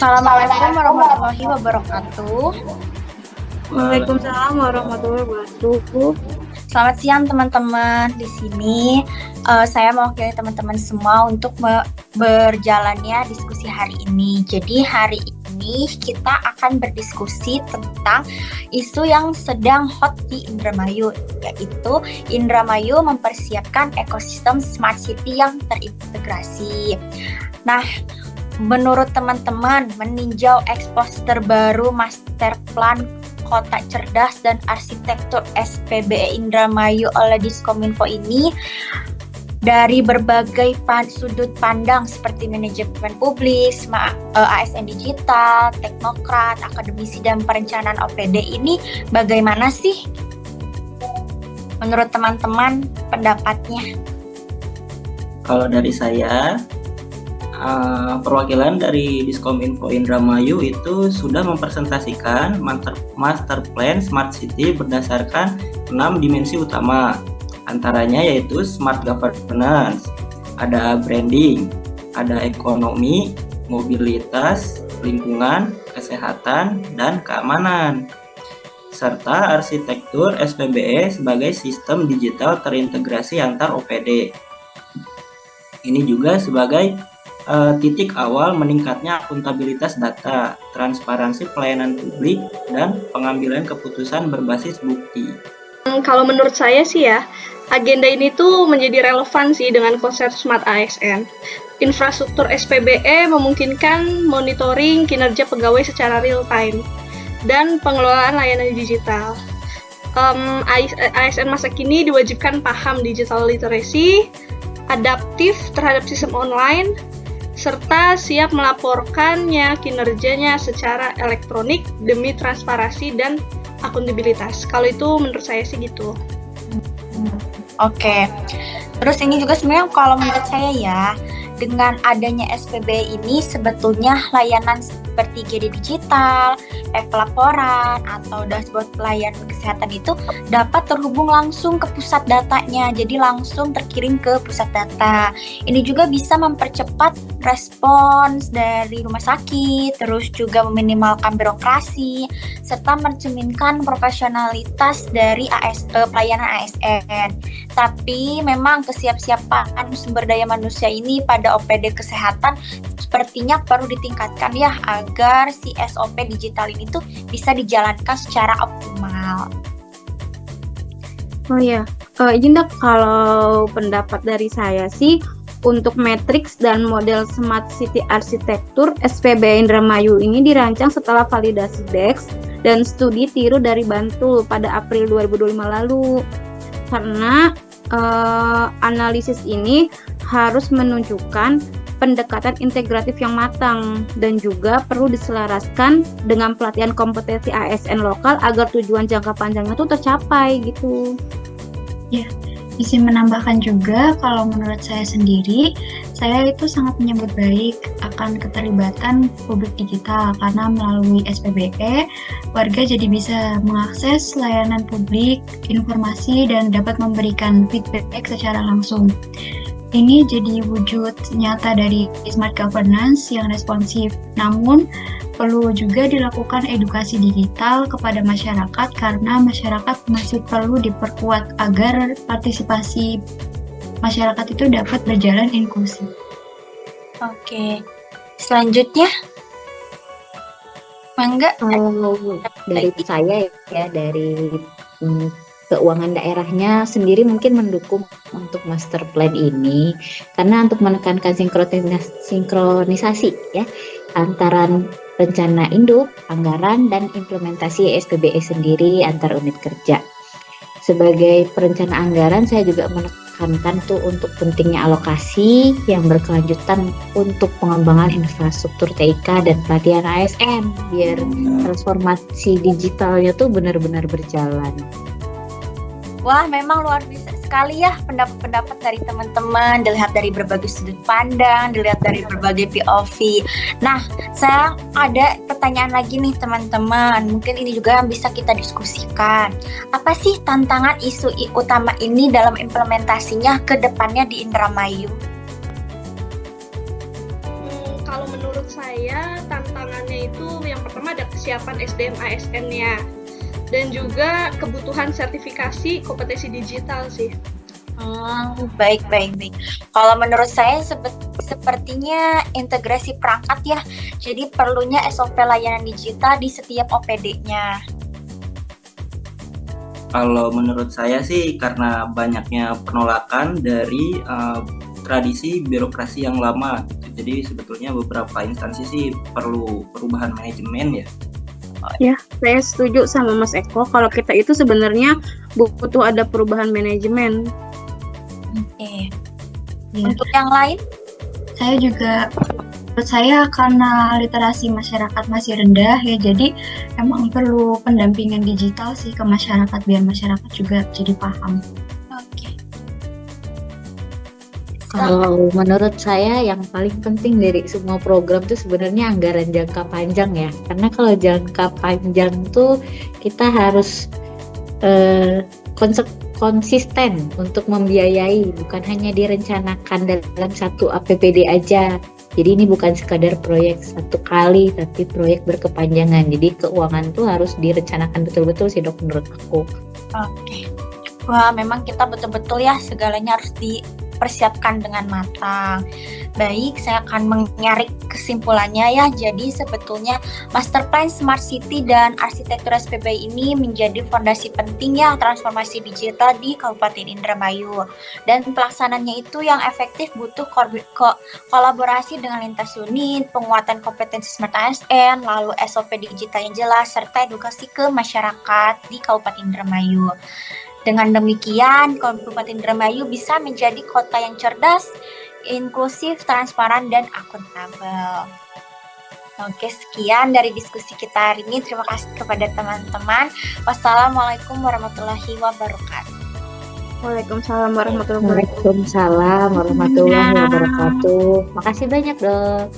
Assalamualaikum warahmatullahi wabarakatuh. Waalaikumsalam warahmatullahi wabarakatuh. Selamat siang teman-teman. Di sini saya mewakili teman-teman semua untuk berjalannya diskusi hari ini. Jadi hari ini kita akan berdiskusi tentang isu yang sedang hot di Indramayu, yaitu Indramayu mempersiapkan ekosistem smart city yang terintegrasi. Nah, menurut teman-teman, meninjau ekspos terbaru Master Plan Kota Cerdas dan Arsitektur SPBE Indramayu oleh Diskominfo ini, dari berbagai sudut pandang seperti manajemen publik, ASN digital, teknokrat, akademisi, dan perencanaan OPD ini bagaimana sih menurut teman-teman pendapatnya? Kalau dari saya, perwakilan dari Diskominfo Indramayu itu sudah mempresentasikan Master Plan Smart City berdasarkan 6 dimensi utama. Antaranya yaitu smart governance, ada branding, ada ekonomi, mobilitas, lingkungan, kesehatan, dan keamanan, serta arsitektur SPBE sebagai sistem digital terintegrasi antar OPD. Ini juga sebagai titik awal meningkatnya akuntabilitas data, transparansi pelayanan publik, dan pengambilan keputusan berbasis bukti. Kalau menurut saya sih ya, agenda ini tuh menjadi relevan sih dengan konsep Smart ASN. Infrastruktur SPBE memungkinkan monitoring kinerja pegawai secara real time dan pengelolaan layanan digital. ASN masa kini diwajibkan paham digital literacy, adaptif terhadap sistem online, serta siap melaporkannya kinerjanya secara elektronik demi transparansi dan akuntabilitas. Kalau itu menurut saya sih gitu. Oke. Terus ini juga sebenarnya kalau menurut saya ya, dengan adanya SPBE ini sebetulnya layanan seperti GD digital, pelaporan, atau dashboard pelayanan kesehatan itu dapat terhubung langsung ke pusat datanya, jadi langsung terkirim ke pusat data. Ini juga bisa mempercepat respons dari rumah sakit, terus juga meminimalkan birokrasi, serta mencerminkan profesionalitas dari pelayanan ASN. Tapi memang kesiapsiapan sumber daya manusia ini pada OPD kesehatan sepertinya perlu ditingkatkan ya, agar si SOP digital ini tuh bisa dijalankan secara optimal. Oh ya, Jinda, kalau pendapat dari saya sih, untuk matriks dan model Smart City Arsitektur SPBE Indramayu ini dirancang setelah validasi DEX dan studi tiru dari Bantul pada April 2025 lalu. Karena analisis ini harus menunjukkan pendekatan integratif yang matang dan juga perlu diselaraskan dengan pelatihan kompetensi ASN lokal agar tujuan jangka panjangnya tuh tercapai gitu. Ya, izin menambahkan juga kalau menurut saya sendiri, saya itu sangat menyambut baik akan keterlibatan publik digital karena melalui SPBE, warga jadi bisa mengakses layanan publik, informasi, dan dapat memberikan feedback secara langsung. Ini jadi wujud nyata dari smart governance yang responsif. Namun, perlu juga dilakukan edukasi digital kepada masyarakat karena masyarakat masih perlu diperkuat agar partisipasi masyarakat itu dapat berjalan inklusif. Oke, selanjutnya, Mangga. Dari saya ya, dari keuangan daerahnya sendiri mungkin mendukung untuk master plan ini karena untuk menekankan sinkronisasi ya antara rencana induk, anggaran, dan implementasi SPBE sendiri antar unit kerja. Sebagai perencana anggaran, saya juga menekankan tuh untuk pentingnya alokasi yang berkelanjutan untuk pengembangan infrastruktur TIK dan pelatihan ASN biar transformasi digitalnya tuh benar-benar berjalan. Wah, memang luar biasa sekali ya pendapat-pendapat dari teman-teman, dilihat dari berbagai sudut pandang, dilihat dari berbagai POV. Nah, saya ada pertanyaan lagi nih teman-teman, mungkin ini juga yang bisa kita diskusikan. Apa sih tantangan isu utama ini dalam implementasinya ke depannya di Indramayu? Kalau menurut saya tantangannya itu yang pertama ada kesiapan SDM ASN-nya dan juga kebutuhan sertifikasi kompetensi digital sih. Baik. Kalau menurut saya sepertinya integrasi perangkat ya. Jadi perlunya SOP layanan digital di setiap OPD-nya. Kalau menurut saya sih karena banyaknya penolakan dari tradisi birokrasi yang lama gitu. Jadi sebetulnya beberapa instansi sih perlu perubahan manajemen ya. Ya, saya setuju sama Mas Eko. Kalau kita itu sebenarnya butuh ada perubahan manajemen. Oke. Ya. Untuk yang lain? Saya juga, menurut saya karena literasi masyarakat masih rendah ya, jadi emang perlu pendampingan digital sih ke masyarakat biar masyarakat juga jadi paham. Oke. Kalau menurut saya yang paling penting dari semua program itu sebenarnya anggaran jangka panjang ya. Karena kalau jangka panjang tuh kita harus konsisten untuk membiayai, bukan hanya direncanakan dalam satu APBD aja. Jadi ini bukan sekadar proyek satu kali, tapi proyek berkepanjangan. Jadi keuangan tuh harus direncanakan betul-betul sih dok menurut aku. Oke. Wah, memang kita betul-betul ya segalanya harus dipersiapkan dengan matang. Baik, saya akan menyarik kesimpulannya ya. Jadi sebetulnya Master Plan Smart City dan Arsitektur SPBI ini menjadi fondasi penting ya transformasi digital di Kabupaten Indramayu. Dan pelaksananya itu yang efektif butuh kolaborasi dengan lintas unit, penguatan kompetensi Smart ASN, lalu SOP digital yang jelas, serta edukasi ke masyarakat di Kabupaten Indramayu. Dengan demikian, Kabupaten Indramayu bisa menjadi kota yang cerdas, inklusif, transparan, dan akuntabel. Oke, sekian dari diskusi kita hari ini. Terima kasih kepada teman-teman. Wassalamualaikum warahmatullahi wabarakatuh. Waalaikumsalam warahmatullahi wabarakatuh. Waalaikumsalam warahmatullahi wabarakatuh. Makasih banyak dok.